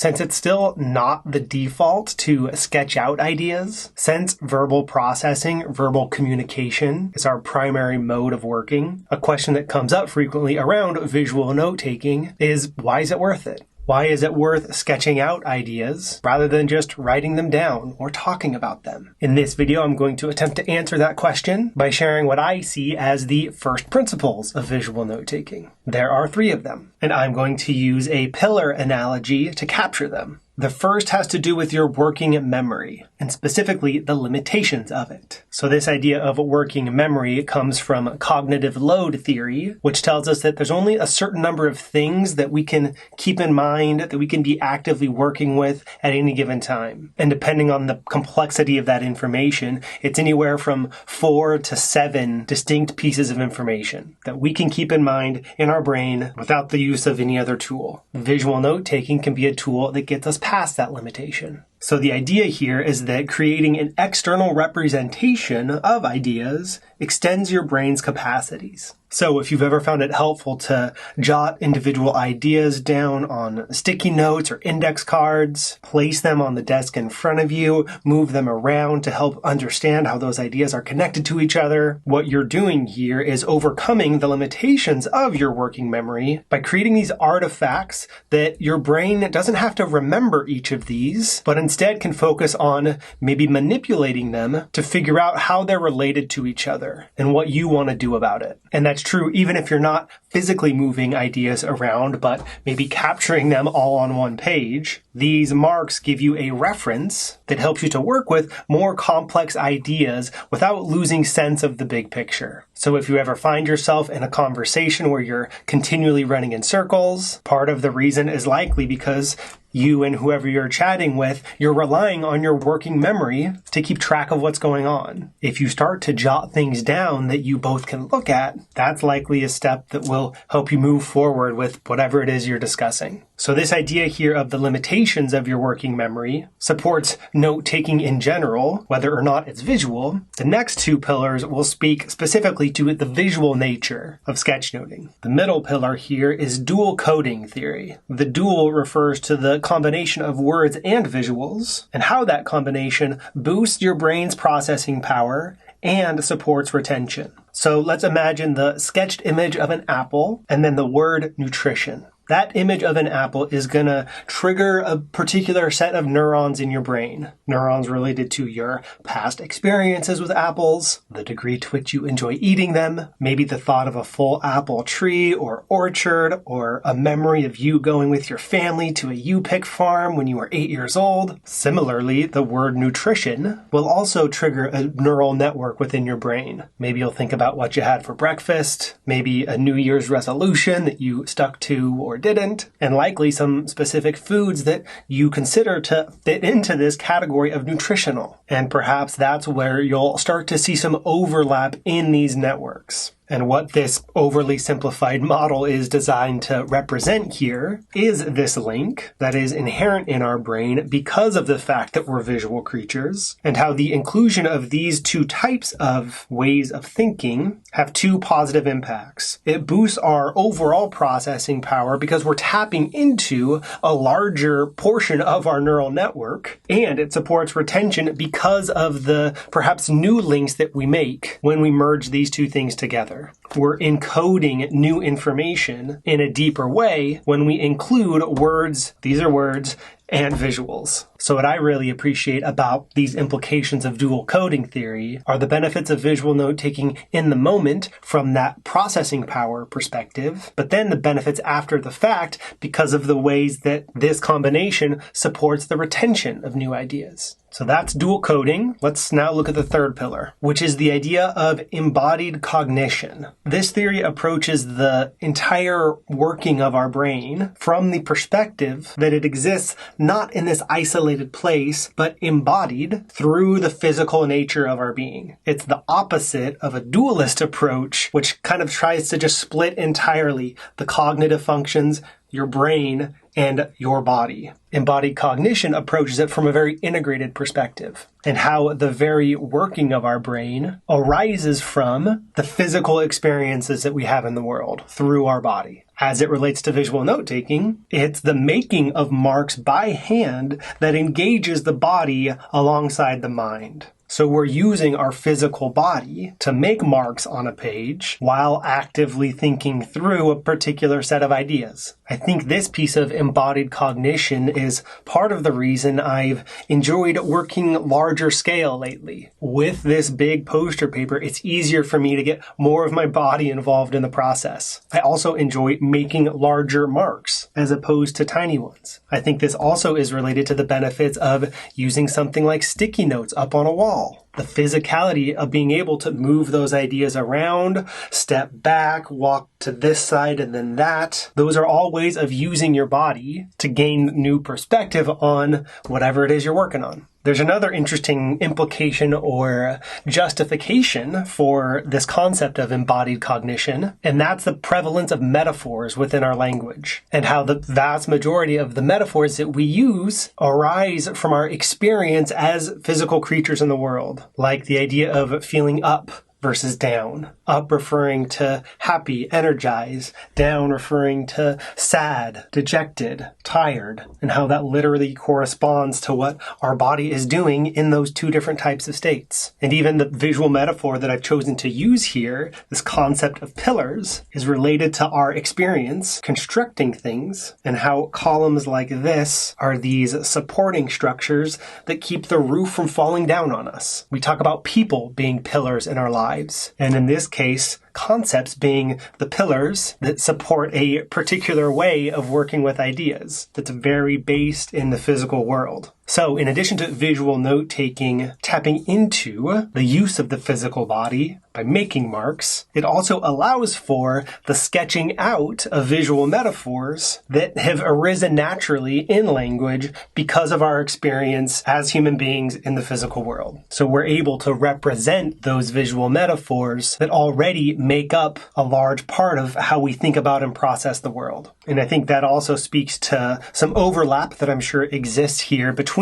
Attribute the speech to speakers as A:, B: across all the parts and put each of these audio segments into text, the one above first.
A: since it's still not the default to sketch out ideas, since verbal processing, verbal communication is our primary mode of working, a question that comes up frequently around visual note-taking is, why is it worth it? Why is it worth sketching out ideas rather than just writing them down or talking about them? In this video, I'm going to attempt to answer that question by sharing what I see as the first principles of visual note-taking. There are 3 of them, and I'm going to use a pillar analogy to capture them. The first has to do with your working memory, and specifically the limitations of it. So this idea of working memory comes from cognitive load theory, which tells us that there's only a certain number of things that we can keep in mind, that we can be actively working with at any given time. And depending on the complexity of that information, it's anywhere from 4 to 7 distinct pieces of information that we can keep in mind in our brain without the use of any other tool. Visual note-taking can be a tool that gets us past that limitation. So the idea here is that creating an external representation of ideas extends your brain's capacities. So if you've ever found it helpful to jot individual ideas down on sticky notes or index cards, place them on the desk in front of you, move them around to help understand how those ideas are connected to each other, what you're doing here is overcoming the limitations of your working memory by creating these artifacts that your brain doesn't have to remember each of these, but instead can focus on maybe manipulating them to figure out how they're related to each other and what you want to do about it. And that's true even if you're not physically moving ideas around, but maybe capturing them all on one page. These marks give you a reference that helps you to work with more complex ideas without losing sense of the big picture. So if you ever find yourself in a conversation where you're continually running in circles, part of the reason is likely because you and whoever you're chatting with, you're relying on your working memory to keep track of what's going on. If you start to jot things down that you both can look at, that's likely a step that will help you move forward with whatever it is you're discussing. So this idea here of the limitations of your working memory supports note-taking in general, whether or not it's visual. The next 2 pillars will speak specifically to the visual nature of sketchnoting. The middle pillar here is dual coding theory. The dual refers to the combination of words and visuals, and how that combination boosts your brain's processing power and supports retention. So let's imagine the sketched image of an apple and then the word nutrition. That image of an apple is going to trigger a particular set of neurons in your brain. Neurons related to your past experiences with apples, the degree to which you enjoy eating them, maybe the thought of a full apple tree or orchard, or a memory of you going with your family to a U-pick farm when you were 8 years old. Similarly, the word nutrition will also trigger a neural network within your brain. Maybe you'll think about what you had for breakfast, maybe a New Year's resolution that you stuck to or didn't, and likely some specific foods that you consider to fit into this category of nutritional. And perhaps that's where you'll start to see some overlap in these networks. And what this overly simplified model is designed to represent here is this link that is inherent in our brain because of the fact that we're visual creatures, and how the inclusion of these 2 types of ways of thinking have 2 positive impacts. It boosts our overall processing power because we're tapping into a larger portion of our neural network, and it supports retention because of the perhaps new links that we make when we merge these 2 things together. We're encoding new information in a deeper way when we include words, these are words, and visuals. So what I really appreciate about these implications of dual coding theory are the benefits of visual note-taking in the moment from that processing power perspective, but then the benefits after the fact because of the ways that this combination supports the retention of new ideas. So that's dual coding. Let's now look at the third pillar, which is the idea of embodied cognition. This theory approaches the entire working of our brain from the perspective that it exists not in this isolated place, but embodied through the physical nature of our being. It's the opposite of a dualist approach, which kind of tries to just split entirely the cognitive functions, your brain, and your body. Embodied cognition approaches it from a very integrated perspective, and how the very working of our brain arises from the physical experiences that we have in the world through our body. As it relates to visual note-taking, it's the making of marks by hand that engages the body alongside the mind. So we're using our physical body to make marks on a page while actively thinking through a particular set of ideas. I think this piece of embodied cognition is part of the reason I've enjoyed working larger scale lately. With this big poster paper, it's easier for me to get more of my body involved in the process. I also enjoy making larger marks as opposed to tiny ones. I think this also is related to the benefits of using something like sticky notes up on a wall. The physicality of being able to move those ideas around, step back, walk to this side and then that. Those are all ways of using your body to gain new perspective on whatever it is you're working on. There's another interesting implication or justification for this concept of embodied cognition, and that's the prevalence of metaphors within our language, and how the vast majority of the metaphors that we use arise from our experience as physical creatures in the world, like the idea of feeling up versus down. Up referring to happy, energized, down referring to sad, dejected, tired, and how that literally corresponds to what our body is doing in those two different types of states. And even the visual metaphor that I've chosen to use here, this concept of pillars, is related to our experience constructing things, and how columns like this are these supporting structures that keep the roof from falling down on us. We talk about people being pillars in our lives. And in this case, concepts being the pillars that support a particular way of working with ideas that's very based in the physical world. So in addition to visual note-taking tapping into the use of the physical body by making marks, it also allows for the sketching out of visual metaphors that have arisen naturally in language because of our experience as human beings in the physical world. So we're able to represent those visual metaphors that already make up a large part of how we think about and process the world. And I think that also speaks to some overlap that I'm sure exists here between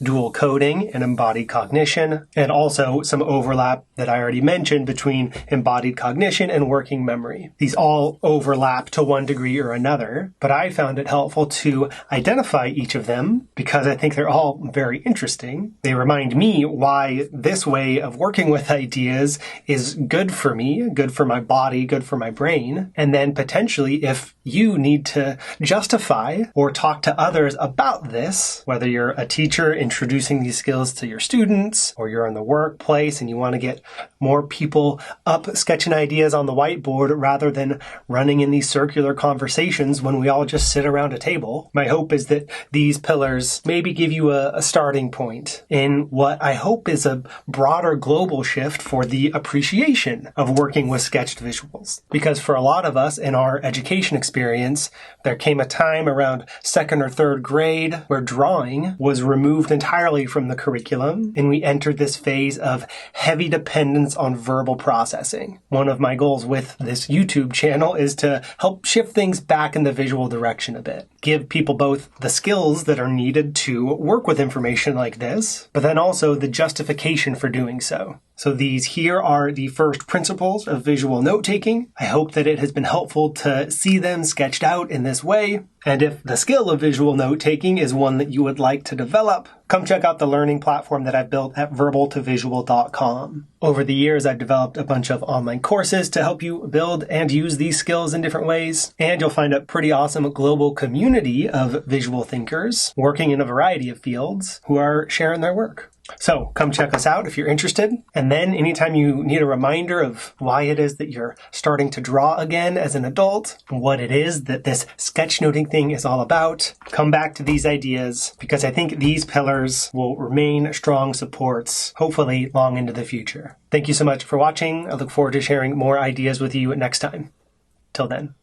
A: dual coding and embodied cognition, and also some overlap that I already mentioned between embodied cognition and working memory. These all overlap to one degree or another, but I found it helpful to identify each of them because I think they're all very interesting. They remind me why this way of working with ideas is good for me, good for my body, good for my brain, and then potentially if you need to justify or talk to others about this, whether you're a teacher introducing these skills to your students, or you're in the workplace and you want to get more people up sketching ideas on the whiteboard rather than running in these circular conversations when we all just sit around a table. My hope is that these pillars maybe give you a starting point in what I hope is a broader global shift for the appreciation of working with sketched visuals. Because for a lot of us in our education experience, there came a time around second or third grade where drawing was removed entirely from the curriculum, and we entered this phase of heavy dependence on verbal processing. One of my goals with this YouTube channel is to help shift things back in the visual direction a bit. Give people both the skills that are needed to work with information like this, but then also the justification for doing so. So these here are the first principles of visual note-taking. I hope that it has been helpful to see them sketched out in this way. And if the skill of visual note-taking is one that you would like to develop, come check out the learning platform that I've built at verbaltovisual.com. Over the years, I've developed a bunch of online courses to help you build and use these skills in different ways. And you'll find a pretty awesome global community of visual thinkers working in a variety of fields who are sharing their work. So come check us out if you're interested. And then anytime you need a reminder of why it is that you're starting to draw again as an adult, what it is that this sketchnoting thing is all about, come back to these ideas because I think these pillars will remain strong supports, hopefully long into the future. Thank you so much for watching. I look forward to sharing more ideas with you next time. Till then.